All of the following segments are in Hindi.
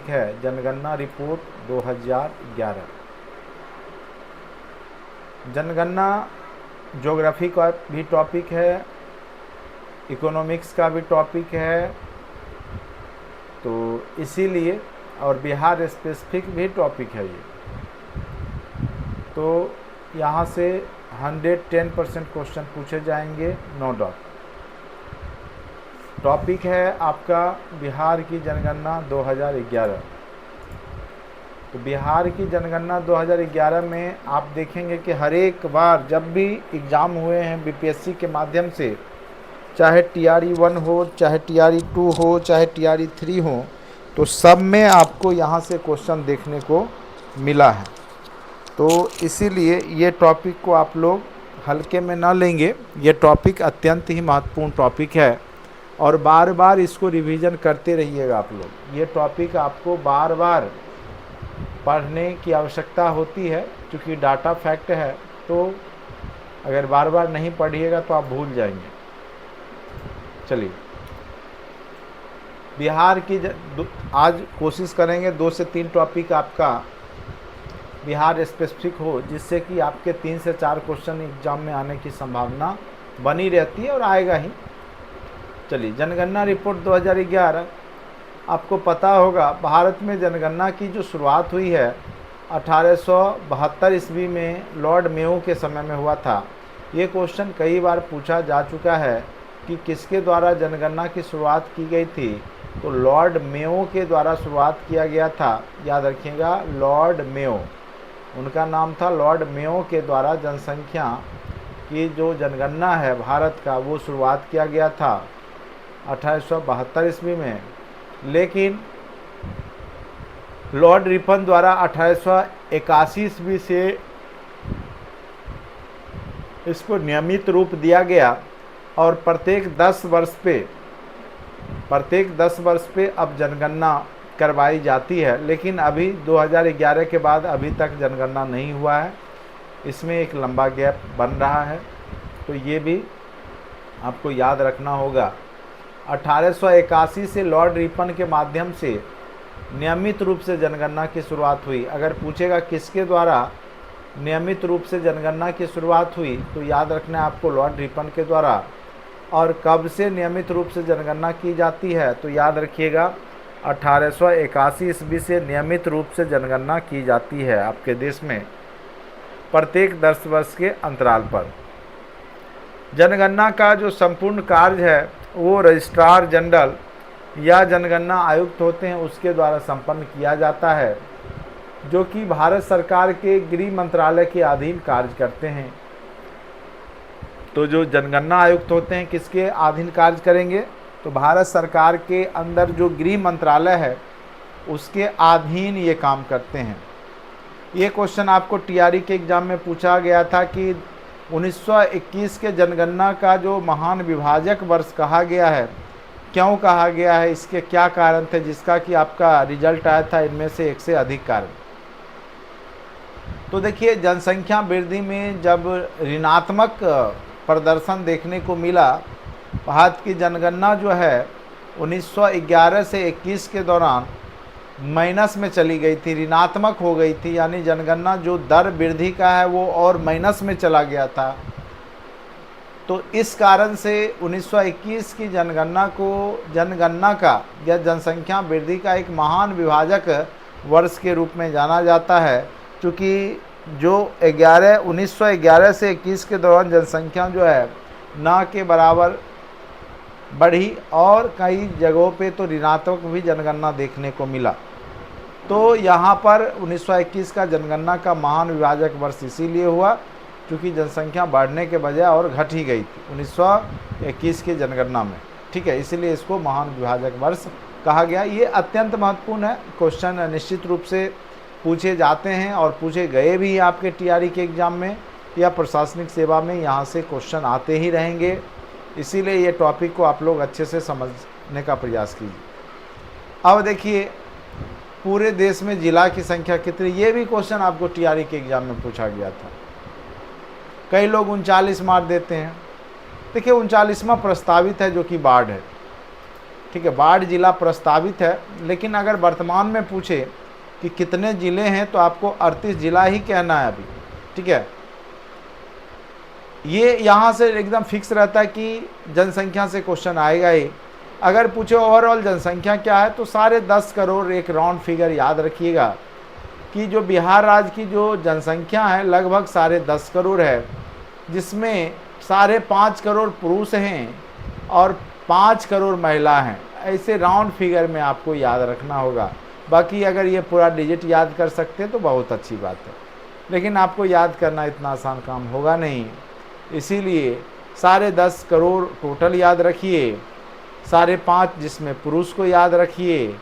है जनगणना रिपोर्ट 2011। जनगणना ज्योग्राफी का भी टॉपिक है, इकोनॉमिक्स का भी टॉपिक है, तो इसीलिए, और बिहार स्पेसिफिक भी टॉपिक है ये। तो यहाँ से 110% क्वेश्चन पूछे जाएंगे, नो डाउट। टॉपिक है आपका बिहार की जनगणना 2011। तो बिहार की जनगणना 2011 में आप देखेंगे कि हर एक बार जब भी एग्ज़ाम हुए हैं बीपीएससी के माध्यम से, चाहे TRE 1 हो, चाहे TRE 2 हो, चाहे TRE 3 हो, तो सब में आपको यहाँ से क्वेश्चन देखने को मिला है। तो इसीलिए ये टॉपिक को आप लोग हल्के में ना लेंगे, ये टॉपिक अत्यंत ही महत्वपूर्ण टॉपिक है और बार बार इसको रिवीजन करते रहिएगा आप लोग। ये टॉपिक आपको बार बार पढ़ने की आवश्यकता होती है, क्योंकि डाटा फैक्ट है, तो अगर बार बार नहीं पढ़िएगा तो आप भूल जाएंगे। चलिए, बिहार की आज कोशिश करेंगे 2 से 3 टॉपिक आपका बिहार स्पेसिफिक हो, जिससे कि आपके 3 से 4 क्वेश्चन एग्जाम में आने की संभावना बनी रहती है और आएगा ही। चलिए, जनगणना रिपोर्ट 2011। आपको पता होगा भारत में जनगणना की जो शुरुआत हुई है 1872 ईस्वी में लॉर्ड मेयो के समय में हुआ था। ये क्वेश्चन कई बार पूछा जा चुका है कि किसके द्वारा जनगणना की शुरुआत की गई थी। तो लॉर्ड मेयो के द्वारा शुरुआत किया गया था, याद रखिएगा, लॉर्ड मेयो, उनका नाम था लॉर्ड मेयो के द्वारा जनसंख्या की जो जनगणना है भारत का, वो शुरुआत किया गया था 1872 ईस्वी में। लेकिन लॉर्ड रिपन द्वारा 1881 ईस्वी से इसको नियमित रूप दिया गया और प्रत्येक 10 वर्ष पे अब जनगणना करवाई जाती है। लेकिन अभी 2011 के बाद अभी तक जनगणना नहीं हुआ है, इसमें एक लंबा गैप बन रहा है, तो ये भी आपको याद रखना होगा। 1881 से लॉर्ड रिपन के माध्यम से नियमित रूप से जनगणना की शुरुआत हुई। अगर पूछेगा किसके द्वारा नियमित रूप से जनगणना की शुरुआत हुई, तो याद रखना है आपको लॉर्ड रिपन के द्वारा। और कब से नियमित रूप से जनगणना की जाती है, तो याद रखिएगा 1881 ईस्वी से नियमित रूप से जनगणना की जाती है आपके देश में प्रत्येक 10 वर्ष के अंतराल पर। जनगणना का जो संपूर्ण कार्य है वो रजिस्ट्रार जनरल या जनगणना आयुक्त होते हैं, उसके द्वारा संपन्न किया जाता है, जो कि भारत सरकार के गृह मंत्रालय के अधीन कार्य करते हैं। तो जो जनगणना आयुक्त होते हैं किसके अधीन कार्य करेंगे, तो भारत सरकार के अंदर जो गृह मंत्रालय है उसके अधीन ये काम करते हैं। ये क्वेश्चन आपको TRE के एग्ज़ाम में पूछा गया था कि 1921 के जनगणना का जो महान विभाजक वर्ष कहा गया है, क्यों कहा गया है, इसके क्या कारण थे, जिसका कि आपका रिजल्ट आया था इनमें से एक से अधिक कारण। तो देखिए, जनसंख्या वृद्धि में जब ऋणात्मक प्रदर्शन देखने को मिला, भारत की जनगणना जो है 1911 से 21 के दौरान माइनस में चली गई थी, ऋणात्मक हो गई थी, यानी जनगणना जो दर वृद्धि का है वो और माइनस में चला गया था। तो इस कारण से 1921 की जनगणना का या जनसंख्या वृद्धि का एक महान विभाजक वर्ष के रूप में जाना जाता है, क्योंकि जो 1911 से 21 के दौरान जनसंख्या जो है ना के बराबर बढ़ी और कई जगहों पे तो ऋणात्मक भी जनगणना देखने को मिला। तो यहाँ पर 1921 का जनगणना का महान विभाजक वर्ष इसीलिए हुआ क्योंकि जनसंख्या बढ़ने के बजाय और घट ही गई थी 1921 की जनगणना में, ठीक है, इसीलिए इसको महान विभाजक वर्ष कहा गया। ये अत्यंत महत्वपूर्ण है, क्वेश्चन निश्चित रूप से पूछे जाते हैं और पूछे गए भी हैं आपके TRE के एग्ज़ाम में या प्रशासनिक सेवा में, यहाँ से क्वेश्चन आते ही रहेंगे। इसीलिए ये टॉपिक को आप लोग अच्छे से समझने का प्रयास कीजिए। अब देखिए, पूरे देश में जिला की संख्या कितनी, ये भी क्वेश्चन आपको TRE के एग्ज़ाम में पूछा गया था। कई लोग 39 मार देते हैं। देखिए, 39वां प्रस्तावित है जो कि बाढ़ है। ठीक है, 62 जिला प्रस्तावित है, लेकिन अगर वर्तमान में पूछे कि कितने ज़िले हैं तो आपको 38 जिला ही कहना है अभी। ठीक है, ये यहाँ से एकदम फिक्स रहता है कि जनसंख्या से क्वेश्चन आएगा ही। अगर पूछे ओवरऑल जनसंख्या क्या है तो 10.5 करोड़ एक राउंड फिगर याद रखिएगा कि जो बिहार राज्य की जो जनसंख्या है लगभग 10.5 करोड़ है, जिसमें 5.5 करोड़ पुरुष हैं और 5 करोड़ महिला हैं। ऐसे राउंड फिगर में आपको याद रखना होगा। बाकी अगर ये पूरा डिजिट याद कर सकते हैं तो बहुत अच्छी बात है, लेकिन आपको याद करना इतना आसान काम होगा नहीं, इसीलिए 10.5 करोड़ टोटल याद रखिए, 5.5 जिसमें पुरुष को याद रखिए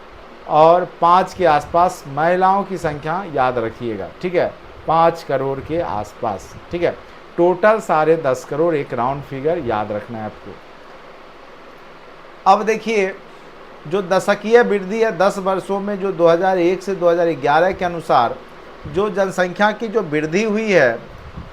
और 5 के आसपास महिलाओं की संख्या याद रखिएगा। ठीक है, 5 करोड़ के आसपास। ठीक है, टोटल 10.5 करोड़ एक राउंड फिगर याद रखना है आपको। अब देखिए, जो दशकीय वृद्धि है 10 वर्षों में, जो 2001 से 2011 के अनुसार जो जनसंख्या की जो वृद्धि हुई है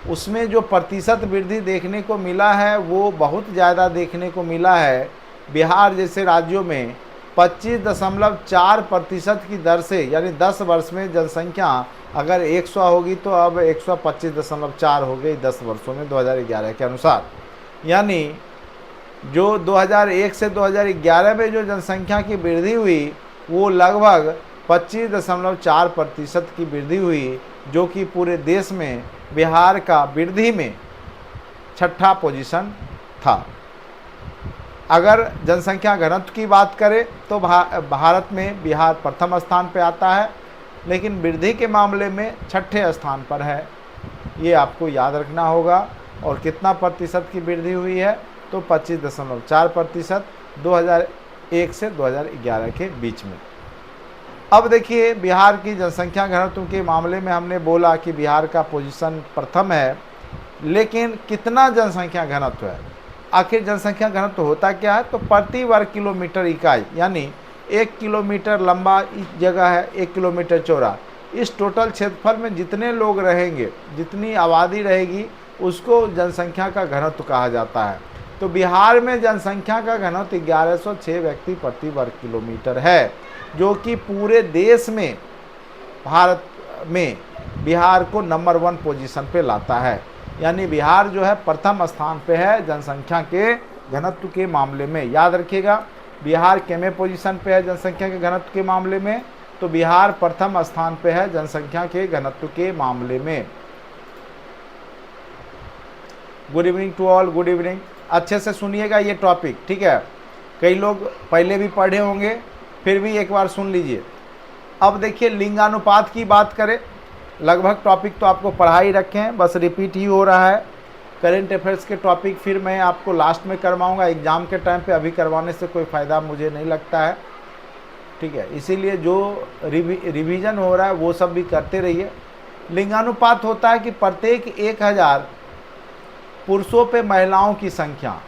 उसमें जो प्रतिशत वृद्धि देखने को मिला है वो बहुत ज़्यादा देखने को मिला है। बिहार जैसे राज्यों में 25.4% की दर से, यानी 10 वर्ष में जनसंख्या अगर 100 होगी तो अब 125.4 हो गई 10 वर्षों में 2011 के अनुसार। यानी जो 2001 से 2011 में जो जनसंख्या की वृद्धि हुई वो लगभग 25.4% की वृद्धि हुई, जो कि पूरे देश में बिहार का वृद्धि में 6ठा पोजीशन था। अगर जनसंख्या घनत्व की बात करें तो भारत में बिहार प्रथम स्थान पर आता है, लेकिन वृद्धि के मामले में 6ठे स्थान पर है। ये आपको याद रखना होगा। और कितना प्रतिशत की वृद्धि हुई है तो 25.4% 2001 से 2011 के बीच में। अब देखिए, बिहार की जनसंख्या घनत्व के मामले में हमने बोला कि बिहार का पोजीशन प्रथम है, लेकिन कितना जनसंख्या घनत्व है? आखिर जनसंख्या घनत्व होता क्या है? तो प्रति वर्ग किलोमीटर इकाई, यानी 1 किलोमीटर लंबा जगह है, 1 किलोमीटर चौड़ा, इस टोटल क्षेत्रफल में जितने लोग रहेंगे, जितनी आबादी रहेगी, उसको जनसंख्या का घनत्व कहा जाता है। तो बिहार में जनसंख्या का घनत्व 1106 व्यक्ति प्रति वर्ग किलोमीटर है, जो कि पूरे देश में भारत में बिहार को नंबर 1 पोजीशन पे लाता है। यानी बिहार जो है प्रथम स्थान पे है जनसंख्या के घनत्व के मामले में। याद रखिएगा, बिहार कितने पोजीशन पे है जनसंख्या के घनत्व के मामले में? तो बिहार प्रथम स्थान पे है जनसंख्या के घनत्व के मामले में। Good evening to all, good evening. अच्छे से सुनिएगा ये टॉपिक, ठीक है? कई लोग पहले भी पढ़े होंगे, फिर भी एक बार सुन लीजिए। अब देखिए, लिंगानुपात की बात करें, लगभग टॉपिक तो आपको पढ़ा ही रखे हैं, बस रिपीट ही हो रहा है। करेंट अफेयर्स के टॉपिक फिर मैं आपको लास्ट में करवाऊंगा एग्ज़ाम के टाइम पे, अभी करवाने से कोई फ़ायदा मुझे नहीं लगता है, ठीक है? इसीलिए जो रिवीजन हो रहा है वो सब भी करते रहिए। लिंगानुपात होता है कि प्रत्येक 1000 पुरुषों पे महिलाओं की संख्या,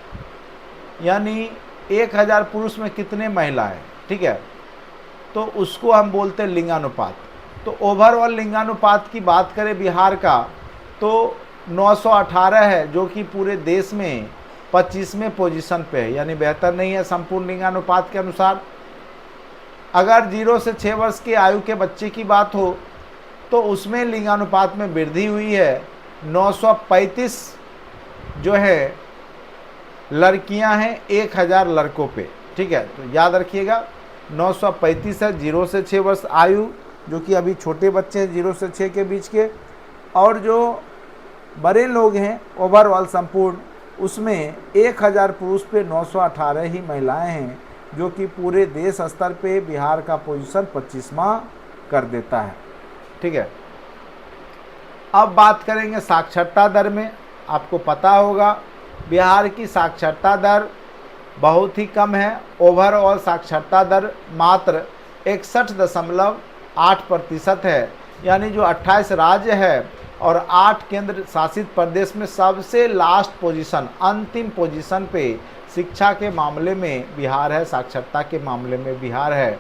यानी 1000 पुरुष में कितने महिला है, ठीक है? तो उसको हम बोलते हैं लिंगानुपात। तो ओवरऑल लिंगानुपात की बात करें बिहार का तो 918 है, जो कि पूरे देश में 25वें पोजीशन पे है, यानी बेहतर नहीं है संपूर्ण लिंगानुपात के अनुसार। अगर 0 से 6 वर्ष की आयु के बच्चे की बात हो तो उसमें लिंगानुपात में वृद्धि हुई है। 935 जो है लड़कियां हैं 1000 लड़कों पे, ठीक है? तो याद रखिएगा 935 है 0 से 6 वर्ष आयु, जो कि अभी छोटे बच्चे हैं 0 से 6 के बीच के, और जो बड़े लोग हैं ओवरऑल संपूर्ण, उसमें 1000 पुरुष पे 918 ही महिलाएं हैं, जो कि पूरे देश स्तर पे बिहार का पोजीशन 25वां कर देता है, ठीक है? अब बात करेंगे साक्षरता दर में। आपको पता होगा बिहार की साक्षरता दर बहुत ही कम है। ओवरऑल साक्षरता दर मात्र 61.8% है, यानी जो 28 राज्य है और 8 केंद्र शासित प्रदेश में सबसे लास्ट पोजीशन, अंतिम पोजीशन पे शिक्षा के मामले में बिहार है, साक्षरता के मामले में बिहार है,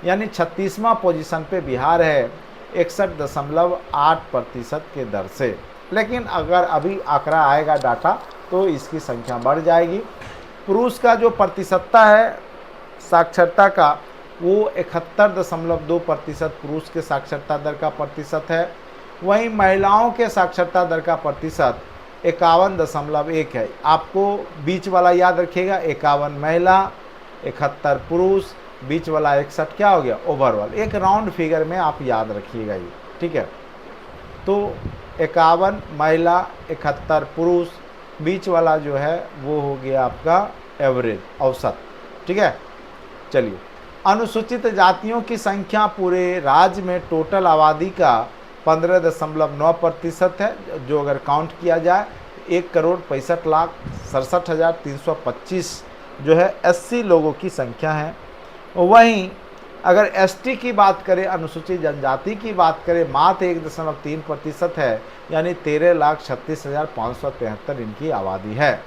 यानी 36वां पोजीशन पे बिहार है 61.8% के दर से। लेकिन अगर अभी आंकड़ा आएगा डाटा तो इसकी संख्या बढ़ जाएगी। पुरुष का जो प्रतिशतता है साक्षरता का वो 71.2% पुरुष के साक्षरता दर का प्रतिशत है। वहीं महिलाओं के साक्षरता दर का प्रतिशत 51.1 है। आपको बीच वाला याद रखिएगा, 51 महिला 71 पुरुष, बीच वाला 61 क्या हो गया ओवरऑल। एक राउंड फिगर में आप याद रखिएगा ये, ठीक है। तो 51 महिला 71 पुरुष, बीच वाला जो है वो हो गया आपका एवरेज औसत, ठीक है। चलिए, अनुसूचित जातियों की संख्या पूरे राज्य में टोटल आबादी का 15.9% है। जो अगर काउंट किया जाए 1,65,67,325 जो है एससी लोगों की संख्या है। वहीं अगर एसटी की बात करें, अनुसूचित जनजाति की बात करें, मात्र 1.3% है, यानी 13,36,573 इनकी आबादी है।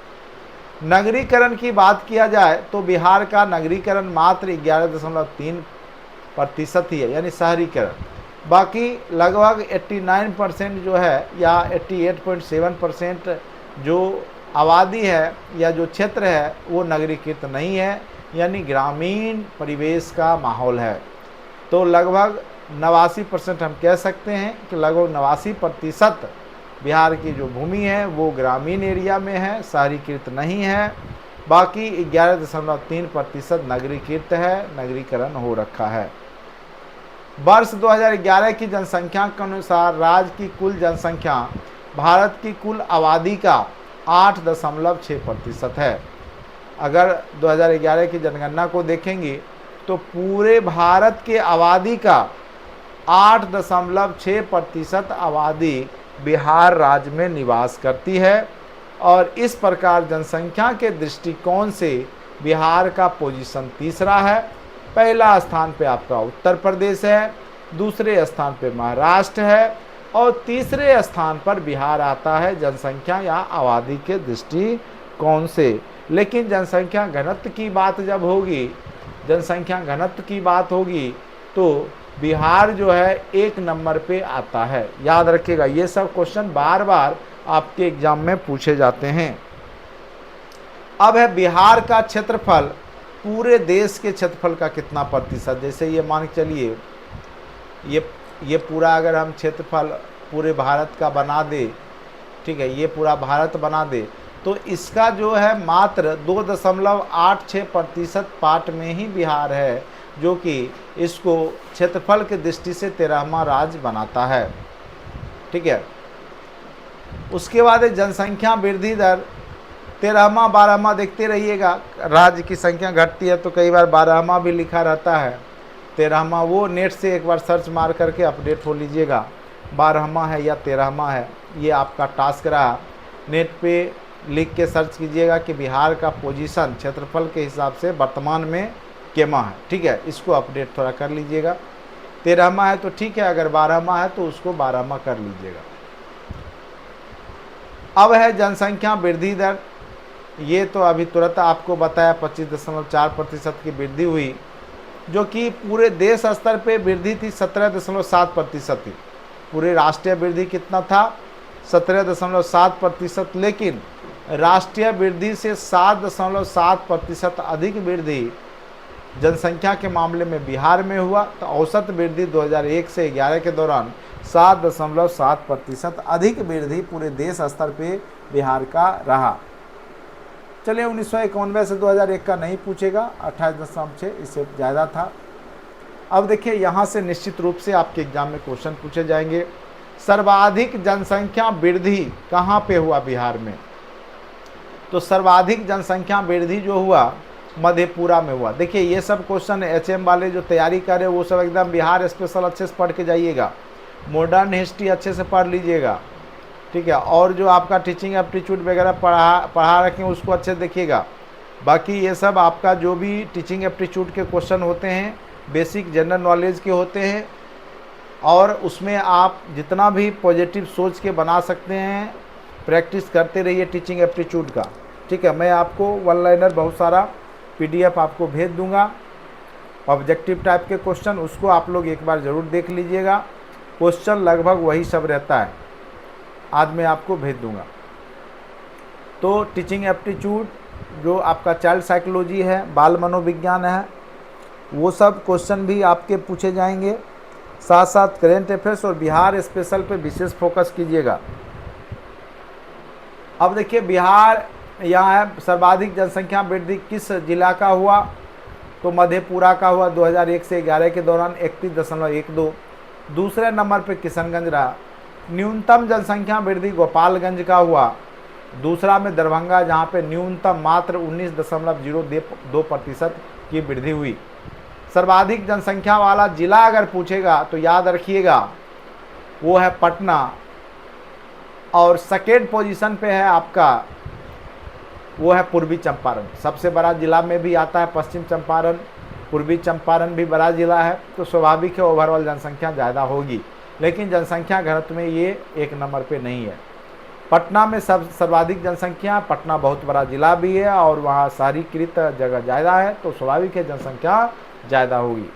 नगरीकरण की बात किया जाए तो बिहार का नगरीकरण मात्र 11.3% ही है, यानी शहरीकरण। बाकी लगभग 89% जो है या 88.7% जो आबादी है या जो क्षेत्र है वो नगरीकृत नहीं है, यानी ग्रामीण परिवेश का माहौल है। तो लगभग 89% हम कह सकते हैं कि लगभग 89% बिहार की जो भूमि है वो ग्रामीण एरिया में है, शहरीकृत नहीं है। बाकी 11.3% नगरीकृत है, नगरीकरण हो रखा है। वर्ष 2011 की जनसंख्या के अनुसार राज्य की कुल जनसंख्या भारत की कुल आबादी का 8.6% है। अगर 2011 की जनगणना को देखेंगे तो पूरे भारत के आबादी का 8.6% आबादी बिहार राज्य में निवास करती है। और इस प्रकार जनसंख्या के दृष्टिकोण से बिहार का पोजीशन तीसरा है। पहला स्थान पे आपका उत्तर प्रदेश है, दूसरे स्थान पे महाराष्ट्र है और तीसरे स्थान पर बिहार आता है जनसंख्या या आबादी के दृष्टिकोण से। लेकिन जनसंख्या घनत्व की बात जब होगी, जनसंख्या घनत्व की बात होगी तो बिहार जो है 1 नंबर पे आता है। याद रखिएगा, ये सब क्वेश्चन बार बार आपके एग्जाम में पूछे जाते हैं। अब है बिहार का क्षेत्रफल पूरे देश के क्षेत्रफल का कितना प्रतिशत। जैसे ये मान के चलिए ये पूरा अगर हम क्षेत्रफल पूरे भारत का बना दे, ठीक है, ये पूरा भारत बना दे तो इसका जो है मात्र 2.86% पार्ट में ही बिहार है, जो कि इसको क्षेत्रफल की दृष्टि से 13वां राज्य बनाता है, ठीक है। उसके बाद जनसंख्या वृद्धि दर 13वां 12वां देखते रहिएगा। राज्य की संख्या घटती है तो कई बार 12वां भी लिखा रहता है, 13वां वो नेट से एक बार सर्च मार करके अपडेट हो लीजिएगा 12वां है या 13वां है। ये आपका टास्क रहा, नेट पे लिख के सर्च कीजिएगा कि बिहार का पोजीशन क्षेत्रफल के हिसाब से वर्तमान में केमा है, ठीक है। इसको अपडेट थोड़ा कर लीजिएगा। 13वां है तो ठीक है, अगर 12वां है तो उसको 12वां कर लीजिएगा। अब है जनसंख्या वृद्धि दर। ये तो अभी तुरंत आपको बताया 25.4% की वृद्धि हुई, जो कि पूरे देश स्तर पे वृद्धि थी 17.7% थी। पूरे राष्ट्रीय वृद्धि कितना था 17.7%, लेकिन राष्ट्रीय वृद्धि से 7.7% अधिक वृद्धि जनसंख्या के मामले में बिहार में हुआ। तो औसत वृद्धि 2001 से 11 के दौरान 7.7% अधिक वृद्धि पूरे देश स्तर पे बिहार का रहा। चलिए 1991 से 2001 का नहीं पूछेगा, 28.6 इससे ज़्यादा था। अब देखिए यहाँ से निश्चित रूप से आपके एग्जाम में क्वेश्चन पूछे जाएंगे। सर्वाधिक जनसंख्या वृद्धि कहाँ पे हुआ बिहार में? तो सर्वाधिक जनसंख्या वृद्धि जो हुआ मधेपुरा में हुआ। देखिए ये सब क्वेश्चन एचएम वाले जो तैयारी कर रहे हैं वो सब एकदम बिहार स्पेशल अच्छे से पढ़ के जाइएगा, मॉडर्न हिस्ट्री अच्छे से पढ़ लीजिएगा, ठीक है। और जो आपका टीचिंग एप्टीट्यूड वगैरह पढ़ा रखें उसको अच्छे से देखिएगा। बाकी ये सब आपका जो भी टीचिंग एप्टीट्यूड के क्वेश्चन होते हैं बेसिक जनरल नॉलेज के होते हैं, और उसमें आप जितना भी पॉजिटिव सोच के बना सकते हैं प्रैक्टिस करते रहिए टीचिंग एप्टीट्यूड का, ठीक है। मैं आपको वन लाइनर बहुत सारा PDF आपको भेज दूंगा, ऑब्जेक्टिव टाइप के क्वेश्चन, उसको आप लोग एक बार ज़रूर देख लीजिएगा। क्वेश्चन लगभग वही सब रहता है, आज मैं आपको भेज दूंगा। तो टीचिंग एप्टीट्यूड जो आपका चाइल्ड साइकोलॉजी है, बाल मनोविज्ञान है, वो सब क्वेश्चन भी आपके पूछे जाएंगे। साथ साथ करेंट अफेयर्स और बिहार स्पेशल पे विशेष फोकस कीजिएगा। अब देखिए बिहार यहाँ है, सर्वाधिक जनसंख्या वृद्धि किस जिला का हुआ, तो मधेपुरा का हुआ 2001 से 11 के दौरान 31.12। दूसरे नंबर पे किशनगंज रहा। न्यूनतम जनसंख्या वृद्धि गोपालगंज का हुआ। दूसरा में दरभंगा, जहाँ पे न्यूनतम मात्र 19.02% की वृद्धि हुई। सर्वाधिक जनसंख्या वाला जिला अगर पूछेगा तो याद रखिएगा वो है पटना, और सेकेंड पोजीशन पे है आपका वो है पूर्वी चंपारण। सबसे बड़ा जिला में भी आता है पश्चिम चंपारण, पूर्वी चंपारण भी बड़ा जिला है, तो स्वाभाविक है ओवरऑल जनसंख्या ज़्यादा होगी, लेकिन जनसंख्या घनत्व में ये एक नंबर पे नहीं है। पटना में सर्वाधिक जनसंख्या, पटना बहुत बड़ा जिला भी है और वहाँ शहरीकृत जगह ज़्यादा है, तो स्वाभाविक है जनसंख्या ज़्यादा होगी।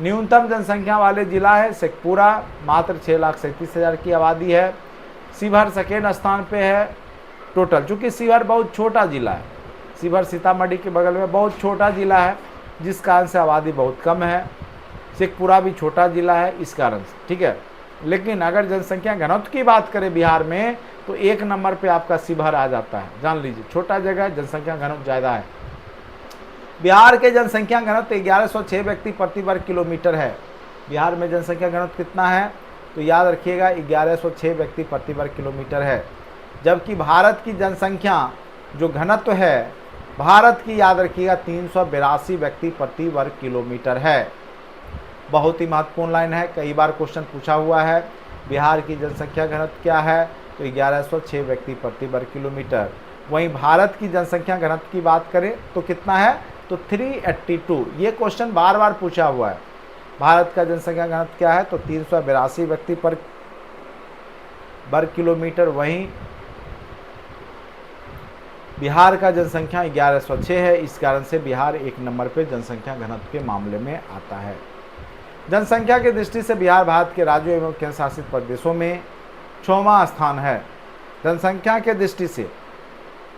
न्यूनतम जनसंख्या वाले जिला है शेखपुरा, मात्र 6,37,000 की आबादी है। शिवहर सेकेंड स्थान पे है टोटल, चूँकि शिवहर बहुत छोटा जिला है, शिवहर सीतामढ़ी के बगल में बहुत छोटा जिला है, जिस कारण से आबादी बहुत कम है। शेखपुरा भी छोटा जिला है इस कारण से, ठीक है। लेकिन अगर जनसंख्या घनत्व की बात करें बिहार में, तो एक नंबर पे आपका शिवहर आ जाता है, जान लीजिए। छोटा जगह है, जनसंख्या घनत्व ज़्यादा है। बिहार के जनसंख्या घनत्व 1106 व्यक्ति प्रति वर्ग किलोमीटर है। बिहार में जनसंख्या घनत्व कितना है, तो याद रखिएगा 1106 व्यक्ति प्रति वर्ग किलोमीटर है। जबकि भारत की जनसंख्या जो घनत्व है भारत की, याद रखिएगा 382 व्यक्ति प्रति वर्ग किलोमीटर है। बहुत ही महत्वपूर्ण लाइन है, कई बार क्वेश्चन पूछा हुआ है। बिहार की जनसंख्या घनत्व क्या है, तो 1106 व्यक्ति प्रति वर्ग किलोमीटर। वहीं भारत की जनसंख्या घनत्व की बात करें तो कितना है, तो 382। ये क्वेश्चन बार बार पूछा हुआ है। भारत का जनसंख्या घनत्व क्या है, तो 382 व्यक्ति पर वर्ग किलोमीटर। वहीं बिहार का जनसंख्या 1106 है, इस कारण से बिहार एक नंबर पे जनसंख्या घनत्व के मामले में आता है। जनसंख्या की दृष्टि से बिहार भारत के राज्यों एवं केंद्र शासित प्रदेशों में 6वां स्थान है जनसंख्या के दृष्टि से,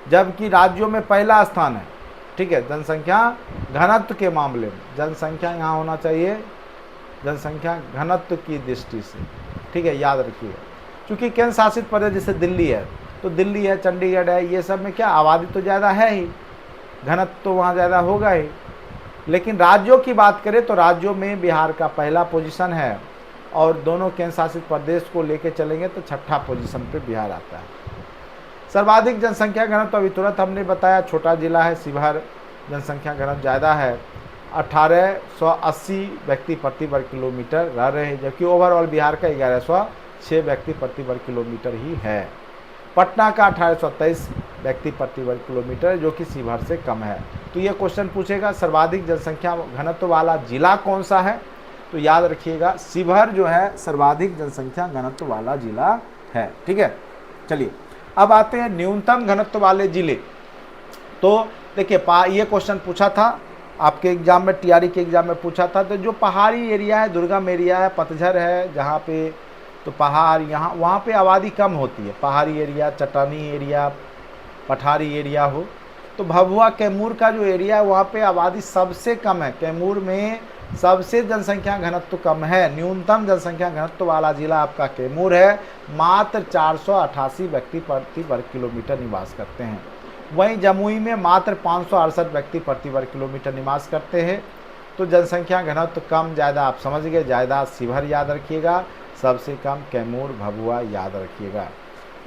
जबकि राज्यों में पहला स्थान है, ठीक है। जनसंख्या घनत्व के मामले में जनसंख्या यहाँ होना चाहिए जनसंख्या घनत्व की दृष्टि से, ठीक है, याद रखिएगा। क्योंकि केंद्र शासित प्रदेश जैसे दिल्ली है, तो दिल्ली है, चंडीगढ़ है, ये सब में क्या आबादी तो ज़्यादा है ही, घनत्व तो वहाँ ज़्यादा होगा ही। लेकिन राज्यों की बात करें तो राज्यों में बिहार का पहला पोजीशन है, और दोनों केंद्र शासित प्रदेश को लेके चलेंगे तो छठा पोजीशन पे बिहार आता है। सर्वाधिक जनसंख्या घनत्व अभी तुरंत हमने बताया, छोटा जिला है शिवहर, जनसंख्या घनत्व ज़्यादा है, 1880 व्यक्ति प्रति वर्ग किलोमीटर रह रहे हैं, जबकि ओवरऑल बिहार का 1106 व्यक्ति प्रति वर्ग किलोमीटर ही है। पटना का 1823 व्यक्ति प्रति वर्ग किलोमीटर, जो कि शिवहर से कम है। तो ये क्वेश्चन पूछेगा सर्वाधिक जनसंख्या घनत्व वाला जिला कौन सा है, तो याद रखिएगा शिवहर जो है सर्वाधिक जनसंख्या घनत्व वाला जिला है, ठीक है। चलिए अब आते हैं न्यूनतम घनत्व वाले जिले। तो देखिए ये क्वेश्चन पूछा था आपके एग्जाम में, टीआरई के एग्जाम में पूछा था। तो जो पहाड़ी एरिया है, दुर्गम एरिया है, पतझर है जहाँ पे, तो पहाड़ यहाँ वहाँ पे आबादी कम होती है। पहाड़ी एरिया, चट्टानी एरिया, पठारी एरिया हो, तो भभुआ कैमूर का जो एरिया है वहाँ पे आबादी सबसे कम है। कैमूर में सबसे जनसंख्या घनत्व कम है, न्यूनतम जनसंख्या घनत्व वाला जिला आपका कैमूर है, मात्र 488 व्यक्ति प्रति वर्ग किलोमीटर निवास करते हैं। वहीं जमुई में मात्र 568 व्यक्ति प्रति वर्ग किलोमीटर निवास करते हैं। तो जनसंख्या घनत्व कम ज़्यादा आप समझ गए, ज़्यादा शिवहर याद रखिएगा, सबसे कम कैमूर भभुआ याद रखिएगा।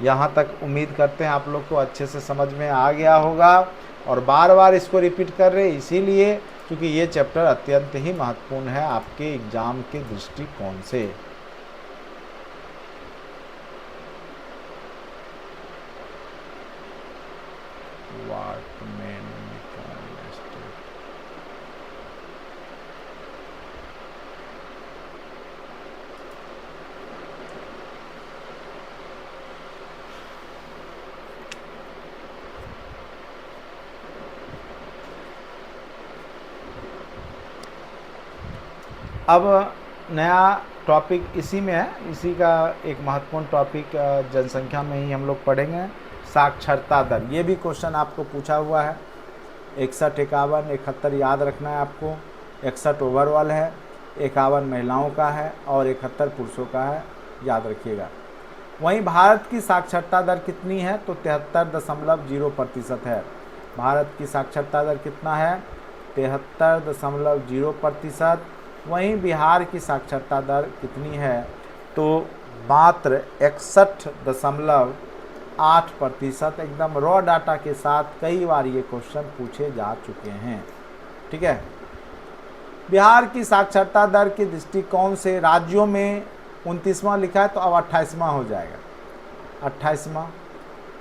यहाँ तक उम्मीद करते हैं आप लोग को अच्छे से समझ में आ गया होगा, और बार बार इसको रिपीट कर रहे इसीलिए क्योंकि ये चैप्टर अत्यंत ही महत्वपूर्ण है आपके एग्जाम के दृष्टिकोण से। अब नया टॉपिक इसी में है, इसी का एक महत्वपूर्ण टॉपिक जनसंख्या में ही हम लोग पढ़ेंगे, साक्षरता दर। ये भी क्वेश्चन आपको पूछा हुआ है, 61, 51, 71 याद रखना है आपको। 61 ओवरऑल है, 51 महिलाओं का है और 71 पुरुषों का है, याद रखिएगा। वहीं भारत की साक्षरता दर कितनी है, तो 73.0% है। भारत की साक्षरता दर कितना है, 73.0%। वहीं बिहार की साक्षरता दर कितनी है, तो मात्र 61.8%। एकदम रॉ डाटा के साथ कई बार ये क्वेश्चन पूछे जा चुके हैं, ठीक है। बिहार की साक्षरता दर के दृष्टिकोण से राज्यों में 29वां लिखा है, तो अब 28वां हो जाएगा, 28वां।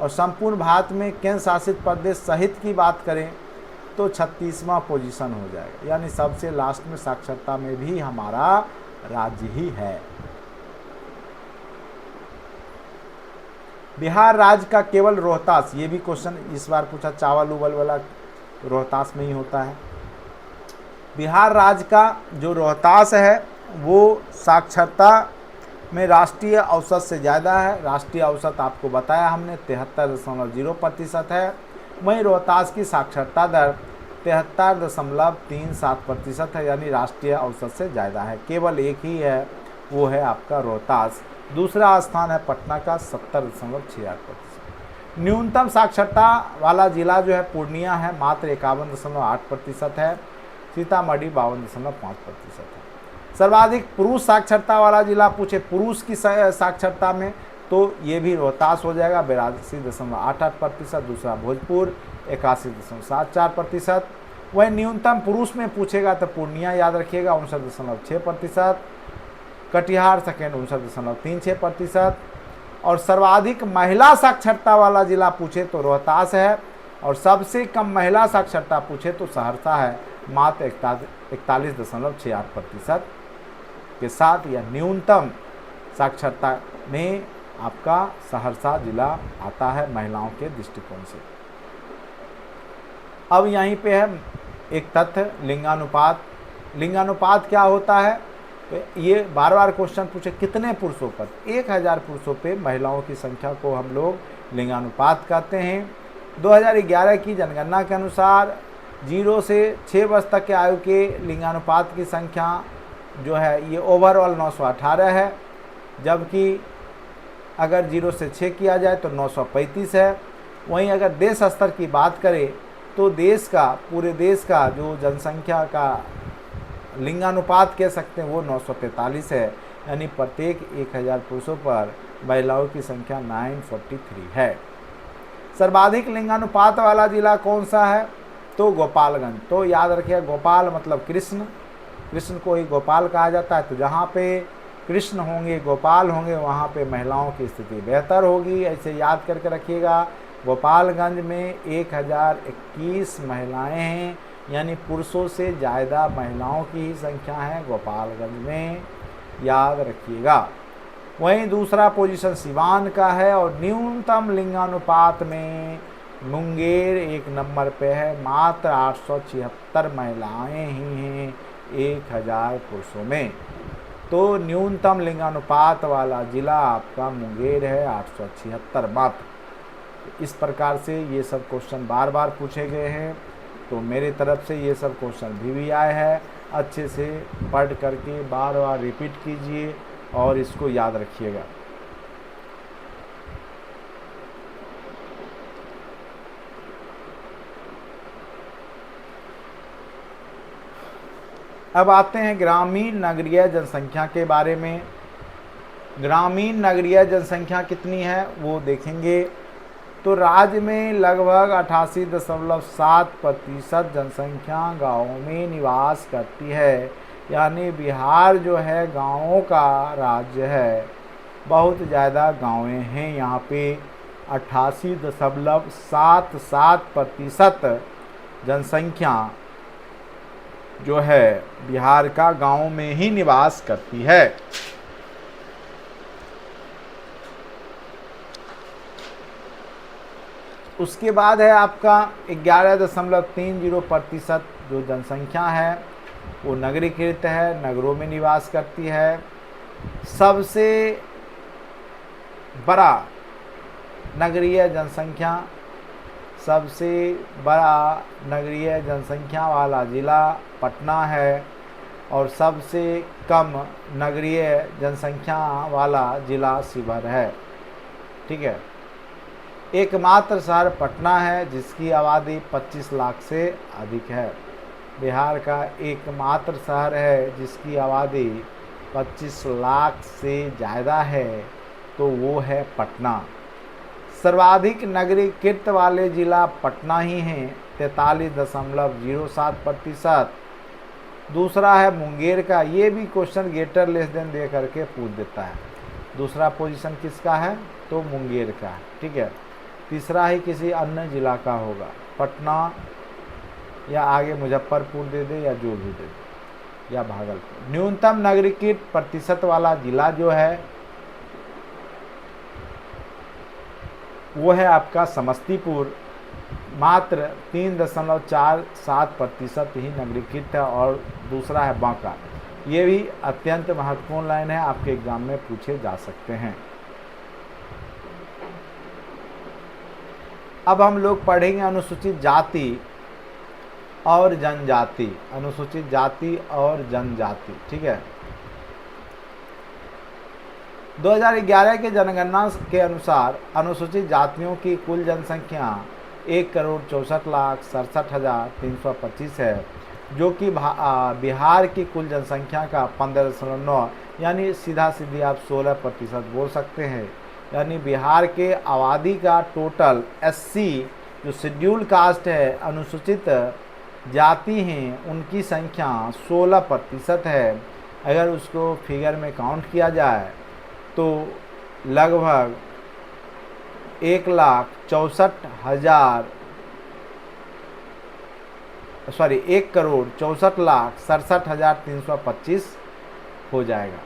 और संपूर्ण भारत में केंद्र शासित प्रदेश सहित की बात करें तो 36वां पोजीशन हो जाएगा, यानी सबसे लास्ट में साक्षरता में भी हमारा राज्य ही है। बिहार राज्य का केवल रोहतास, ये भी क्वेश्चन इस बार पूछा, चावल उबल वाला रोहतास में ही होता है। बिहार राज्य का जो रोहतास है वो साक्षरता में राष्ट्रीय औसत से ज़्यादा है। राष्ट्रीय औसत आपको बताया हमने 73.0% है। वहीं रोहतास की साक्षरता दर 73.37% है, यानी राष्ट्रीय औसत से ज़्यादा है। केवल एक ही है, वो है आपका रोहतास। दूसरा स्थान है पटना का 70.68%। न्यूनतम साक्षरता वाला जिला जो है पूर्णिया है, मात्र 51.8% है। सीतामढ़ी 52.5% है। सर्वाधिक पुरुष साक्षरता वाला जिला पूछे पुरुष की साक्षरता में, तो ये भी रोहतास हो जाएगा 82.88%। दूसरा भोजपुर 81.74%। वहीं न्यूनतम पुरुष में पूछेगा तो पूर्णिया याद रखिएगा 59.6%। कटिहार सेकेंड 59.36%। और सर्वाधिक महिला साक्षरता वाला जिला पूछे तो रोहतास है, और सबसे कम महिला साक्षरता पूछे तो सहरसा है, मात्र 41.68% के साथ। यह न्यूनतम साक्षरता में आपका सहरसा जिला आता है महिलाओं के दृष्टिकोण से। अब यहीं पे है एक तथ्य, लिंगानुपात। लिंगानुपात क्या होता है, तो ये बार बार क्वेश्चन पूछे कितने पुरुषों पर, 1000 पुरुषों पे महिलाओं की संख्या को हम लोग लिंगानुपात कहते हैं। 2011 की जनगणना के अनुसार 0 से 6 वर्ष तक के आयु के लिंगानुपात की संख्या जो है ये ओवरऑल 918 है, जबकि अगर 0 से 6 किया जाए तो 935 है। वहीं अगर देश स्तर की बात करें तो देश का, पूरे देश का जो जनसंख्या का लिंगानुपात कह सकते हैं वो 943 है, यानी प्रत्येक 1000 पुरुषों पर महिलाओं की संख्या 943 है। सर्वाधिक लिंगानुपात वाला जिला कौन सा है, तो गोपालगंज। तो याद रखिए गोपाल मतलब कृष्ण, कृष्ण को ही गोपाल कहा जाता है। तो जहाँ पे कृष्ण होंगे, गोपाल होंगे, वहाँ पे महिलाओं की स्थिति बेहतर होगी, ऐसे याद करके रखिएगा। गोपालगंज में 1021 महिलाएं हैं, यानी पुरुषों से ज़्यादा महिलाओं की ही संख्या है गोपालगंज में, याद रखिएगा। वहीं दूसरा पोजीशन सिवान का है, और न्यूनतम लिंगानुपात में मुंगेर 1 नंबर पे है, मात्र 876 महिलाएं ही हैं 1000 पुरुषों में। तो न्यूनतम लिंगानुपात वाला जिला आपका मुंगेर है, 876 मात्र। इस प्रकार से ये सब क्वेश्चन बार बार पूछे गए हैं, तो मेरे तरफ से ये सब क्वेश्चन भी आए हैं। अच्छे से पढ़ करके बार बार रिपीट कीजिए और इसको याद रखिएगा। अब आते हैं ग्रामीण नगरीय जनसंख्या के बारे में। ग्रामीण नगरीय जनसंख्या कितनी है वो देखेंगे, तो राज्य में लगभग 88.7% जनसंख्या गाँवों में निवास करती है, यानी बिहार जो है गाँवों का राज्य है, बहुत ज़्यादा गाँवें हैं यहाँ पे। 88.77% जनसंख्या जो है बिहार का गाँव में ही निवास करती है। उसके बाद है आपका 11.30% जो जनसंख्या है वो नगरीकृत है, नगरों में निवास करती है। सबसे बड़ा नगरीय जनसंख्या सबसे बड़ा नगरीय जनसंख्या वाला ज़िला पटना है और सबसे कम नगरीय जनसंख्या वाला ज़िला शिवहर है। ठीक है, एकमात्र शहर पटना है जिसकी आबादी 25 लाख से अधिक है। बिहार का एकमात्र शहर है जिसकी आबादी 25 लाख से ज़्यादा है, तो वो है पटना। सर्वाधिक नगरीकृत वाले ज़िला पटना ही हैं, 43.07%। दूसरा है मुंगेर का, ये भी क्वेश्चन ग्रेटर लेस देन दे करके पूछ देता है। दूसरा पोजीशन किसका है, तो मुंगेर का है। ठीक है, तीसरा ही किसी अन्य ज़िला का होगा, पटना या आगे मुजफ्फरपुर दे दे या जो भी दे दे, या भागलपुर। न्यूनतम नगरीकृत प्रतिशत वाला ज़िला जो है वो है आपका समस्तीपुर, मात्र 3.47% ही नगरीकृत है। और दूसरा है बांका। ये भी अत्यंत महत्वपूर्ण लाइन है, आपके एग्जाम में पूछे जा सकते हैं। अब हम लोग पढ़ेंगे अनुसूचित जाति और जनजाति। अनुसूचित जाति और जनजाति, ठीक है। 2011 के जनगणना के अनुसार अनुसूचित जातियों की कुल जनसंख्या 1,64,67,325 है, जो कि बिहार की कुल जनसंख्या का 15.9 यानी सीधा सीधी आप 16% बोल सकते हैं। यानी बिहार के आबादी का टोटल 80 जो शेड्यूल कास्ट है, अनुसूचित जाति हैं, उनकी संख्या 16% है। अगर उसको फिगर में काउंट किया जाए तो लगभग 1,64,67,325 हो जाएगा।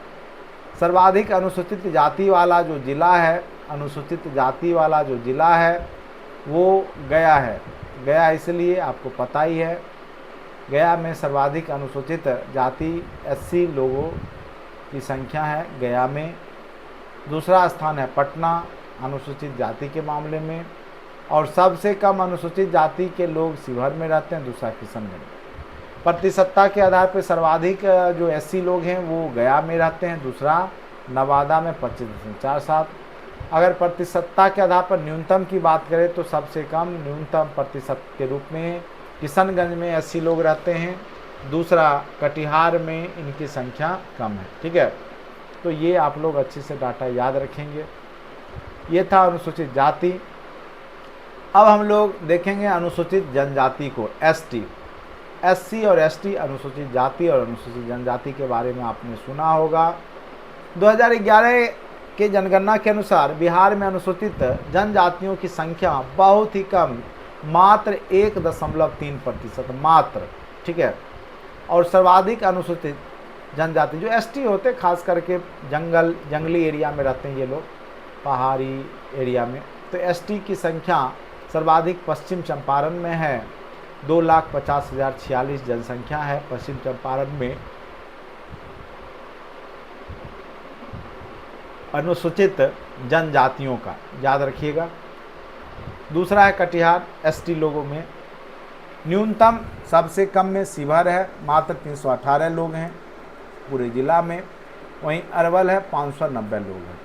सर्वाधिक अनुसूचित जाति वाला जो ज़िला है, अनुसूचित जाति वाला जो ज़िला है वो गया है। गया इसलिए आपको पता ही है, गया में सर्वाधिक अनुसूचित जाति 80 लोगों की संख्या है गया में। दूसरा स्थान है पटना अनुसूचित जाति के मामले में, और सबसे कम अनुसूचित जाति के लोग शिवहर में रहते हैं, दूसरा किशनगंज। प्रतिशतता के आधार पर सर्वाधिक जो 80 लोग हैं वो गया में रहते हैं, दूसरा नवादा में 25.47। अगर प्रतिशतता के आधार पर न्यूनतम की बात करें तो सबसे कम न्यूनतम प्रतिशत के रूप में किशनगंज में 80 लोग रहते हैं, दूसरा कटिहार में इनकी संख्या कम है। ठीक है, तो ये आप लोग अच्छे से डाटा याद रखेंगे। ये था अनुसूचित जाति। अब हम लोग देखेंगे अनुसूचित जनजाति को, एसटी। एससी और एसटी अनुसूचित जाति और अनुसूचित जनजाति के बारे में आपने सुना होगा। 2011 के जनगणना के अनुसार बिहार में अनुसूचित जनजातियों की संख्या बहुत ही कम, मात्र 1.3% मात्र। ठीक है, और सर्वाधिक अनुसूचित जनजाति जो एसटी होते, खास करके जंगली एरिया में रहते हैं ये लोग, पहाड़ी एरिया में, तो एसटी की संख्या सर्वाधिक पश्चिम चंपारण में है। 2,50,046 जनसंख्या है पश्चिम चंपारण में अनुसूचित जनजातियों का, याद रखिएगा। दूसरा है कटिहार, एसटी लोगों में। न्यूनतम सबसे कम में शिवहर है, मात्र 318 लोग हैं पूरे जिला में। वहीं अरवल है, 590 लोग हैं।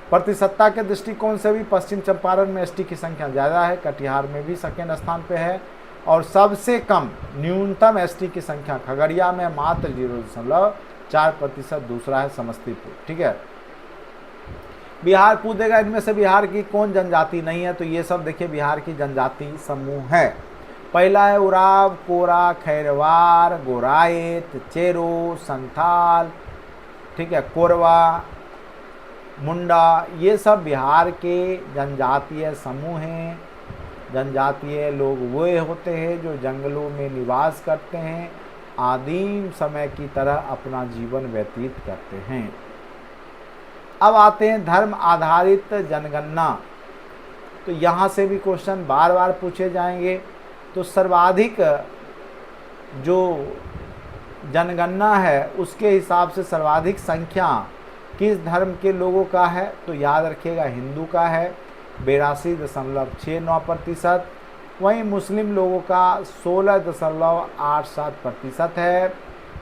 प्रतिशतता के दृष्टिकोण से भी पश्चिम चंपारण में एसटी की संख्या ज़्यादा है, कटिहार में भी सेकेंड स्थान पे है। और सबसे कम न्यूनतम एसटी की संख्या खगड़िया में मात्र 0.4%, दूसरा है समस्तीपुर। ठीक है, बिहार पूछेगा इनमें से बिहार की कौन जनजाति नहीं है, तो ये सब देखिए बिहार की जनजाति समूह है। पहला है उराव, कोरा, खैरवार, गोराइत, चेरो, संथाल, ठीक है, कोरवा, मुंडा, ये सब बिहार के जनजातीय समूह हैं। जनजातीय लोग वे होते हैं जो जंगलों में निवास करते हैं, आदिम समय की तरह अपना जीवन व्यतीत करते हैं। अब आते हैं धर्म आधारित जनगणना। तो यहाँ से भी क्वेश्चन बार बार पूछे जाएंगे। तो सर्वाधिक जो जनगणना है उसके हिसाब से सर्वाधिक संख्या किस धर्म के लोगों का है, तो याद रखिएगा हिंदू का है 82.69%। वहीं मुस्लिम लोगों का 16.87% है।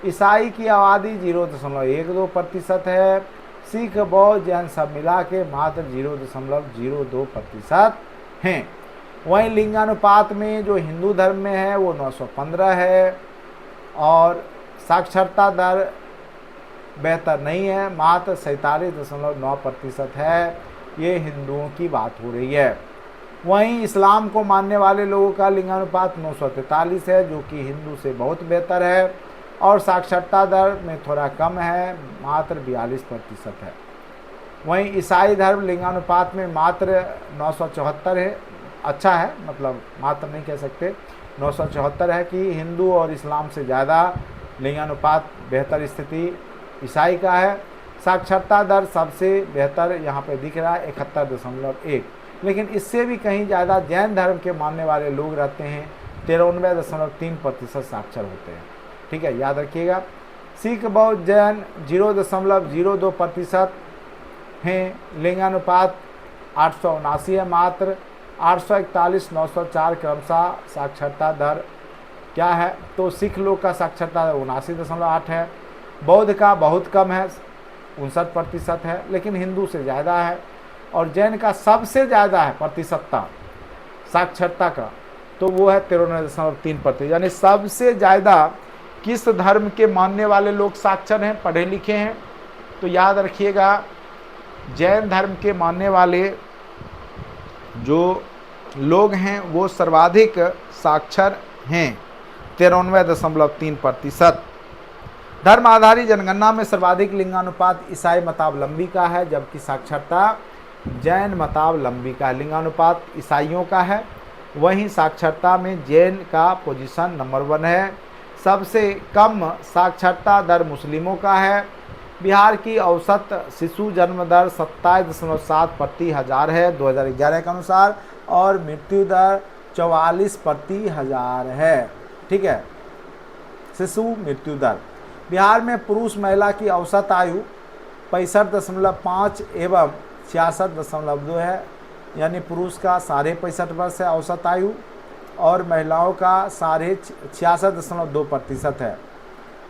ईसाई की आबादी 0.12% है। सिख, बौद्ध, जैन सब मिला के मात्र 0.02% हैं। वहीं लिंगानुपात में जो हिंदू धर्म में है वो 915 है और साक्षरता दर बेहतर नहीं है, मात्र 47.9% है। ये हिंदुओं की बात हो रही है। वहीं इस्लाम को मानने वाले लोगों का लिंगानुपात 943 है, जो कि हिंदू से बहुत बेहतर है और साक्षरता दर में थोड़ा कम है, मात्र 42% है। वहीं ईसाई धर्म लिंगानुपात में मात्र 974 है, अच्छा है, मतलब मात्र नहीं कह सकते, 974 है कि हिंदू और इस्लाम से ज़्यादा लिंगानुपात बेहतर स्थिति ईसाई का है। साक्षरता दर सबसे बेहतर यहाँ पे दिख रहा है 71.1, लेकिन इससे भी कहीं ज़्यादा जैन धर्म के मानने वाले लोग रहते हैं, 93.3% साक्षर होते हैं। ठीक है, याद रखिएगा। सिख, बौद्ध, जैन 0.02% हैं। लिंगानुपात 879 है मात्र, 841, 904 क्रमशः साक्षरता दर क्या है, तो सिख लोग का साक्षरता दर 79.8 है। बौद्ध का बहुत कम है, 59% है, लेकिन हिंदू से ज़्यादा है। और जैन का सबसे ज़्यादा है प्रतिशतता साक्षरता का, तो वो है 93.3%। यानी सबसे ज़्यादा किस धर्म के मानने वाले लोग साक्षर हैं, पढ़े लिखे हैं, तो याद रखिएगा जैन धर्म के मानने वाले जो लोग हैं वो सर्वाधिक साक्षर हैं, 93.3%। धर्म आधारित जनगणना में सर्वाधिक लिंगानुपात ईसाई मतावलंबी का है, जबकि साक्षरता जैन मतावलंबी का लिंगानुपात ईसाइयों का है। वहीं साक्षरता में जैन का पोजीशन नंबर 1 है। सबसे कम साक्षरता दर मुस्लिमों का है। बिहार की औसत शिशु जन्म दर 27.7 प्रति हज़ार है 2011 के अनुसार, और मृत्यु दर 44 प्रति हज़ार है। ठीक है, शिशु मृत्यु दर। बिहार में पुरुष महिला की औसत आयु 65.5 एवं 66.2 है, यानी पुरुष का 65.5 वर्ष है औसत आयु और महिलाओं का 66.2% है।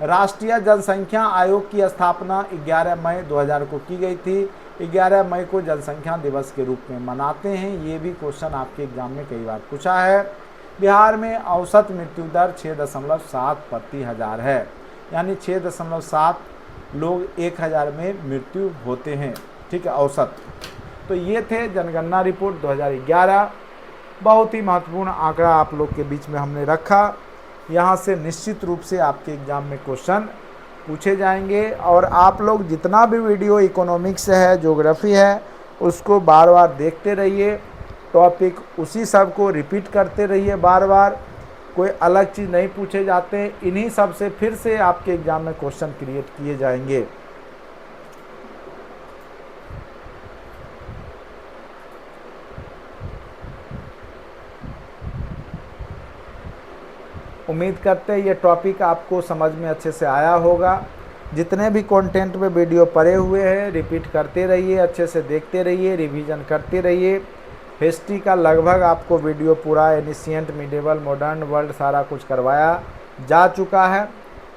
राष्ट्रीय जनसंख्या आयोग की स्थापना 11 मई 2000 को की गई थी। 11 मई को जनसंख्या दिवस के रूप में मनाते हैं, ये भी क्वेश्चन आपके एग्जाम में कई बार पूछा है। बिहार में औसत मृत्यु दर 6.7 प्रति हज़ार है, यानी 6.7 लोग 1000 में मृत्यु होते हैं। ठीक है, औसत। तो ये थे जनगणना रिपोर्ट 2011। बहुत ही महत्वपूर्ण आंकड़ा आप लोग के बीच में हमने रखा। यहाँ से निश्चित रूप से आपके एग्ज़ाम में क्वेश्चन पूछे जाएंगे, और आप लोग जितना भी वीडियो इकोनॉमिक्स है, ज्योग्राफी है, उसको बार बार देखते रहिए। टॉपिक उसी सब को रिपीट करते रहिए बार बार, कोई अलग चीज़ नहीं पूछे जाते। इन्हीं सब से फिर से आपके एग्ज़ाम में क्वेश्चन क्रिएट किए जाएंगे। उम्मीद करते हैं ये टॉपिक आपको समझ में अच्छे से आया होगा। जितने भी कंटेंट में वीडियो पड़े हुए हैं रिपीट करते रहिए, अच्छे से देखते रहिए, रिवीजन करते रहिए। हिस्ट्री का लगभग आपको वीडियो पूरा एनिशिएंट, मिडिवल, मॉडर्न वर्ल्ड सारा कुछ करवाया जा चुका है।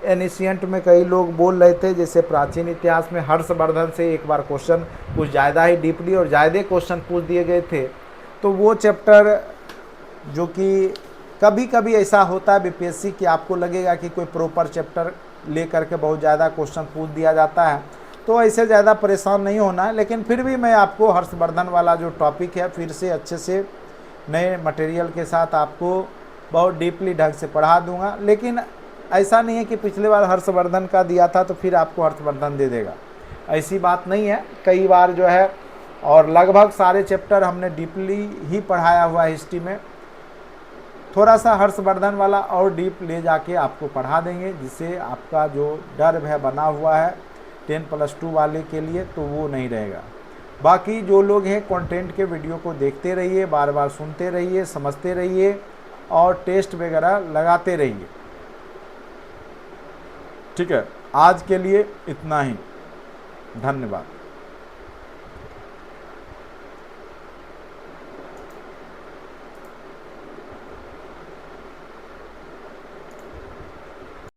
एनिशिएंट में कई लोग बोल रहे थे जैसे प्राचीन इतिहास में हर्षवर्धन से एक बार क्वेश्चन कुछ ज़्यादा ही डीपली और ज़्यादा क्वेश्चन पूछ दिए गए थे, तो वो चैप्टर जो कि कभी कभी ऐसा होता है बीपीएससी कि आपको लगेगा कि कोई प्रॉपर चैप्टर ले करके बहुत ज़्यादा क्वेश्चन पूछ दिया जाता है, तो ऐसे ज़्यादा परेशान नहीं होना है। लेकिन फिर भी मैं आपको हर्षवर्धन वाला जो टॉपिक है फिर से अच्छे से नए मटेरियल के साथ आपको बहुत डीपली ढंग से पढ़ा दूंगा। लेकिन ऐसा नहीं है कि पिछले बार हर्षवर्धन का दिया था तो फिर आपको हर्षवर्धन दे देगा, ऐसी बात नहीं है। कई बार जो है, और लगभग सारे चैप्टर हमने डीपली ही पढ़ाया हुआ है हिस्ट्री में। थोड़ा सा हर्षवर्धन वाला और डीप ले जाके आपको पढ़ा देंगे, जिससे आपका जो डर है बना हुआ है 10+2 वाले के लिए, तो वो नहीं रहेगा। बाकी जो लोग हैं कंटेंट के वीडियो को देखते रहिए, बार बार सुनते रहिए, समझते रहिए और टेस्ट वगैरह लगाते रहिए। ठीक है, आज के लिए इतना ही। धन्यवाद।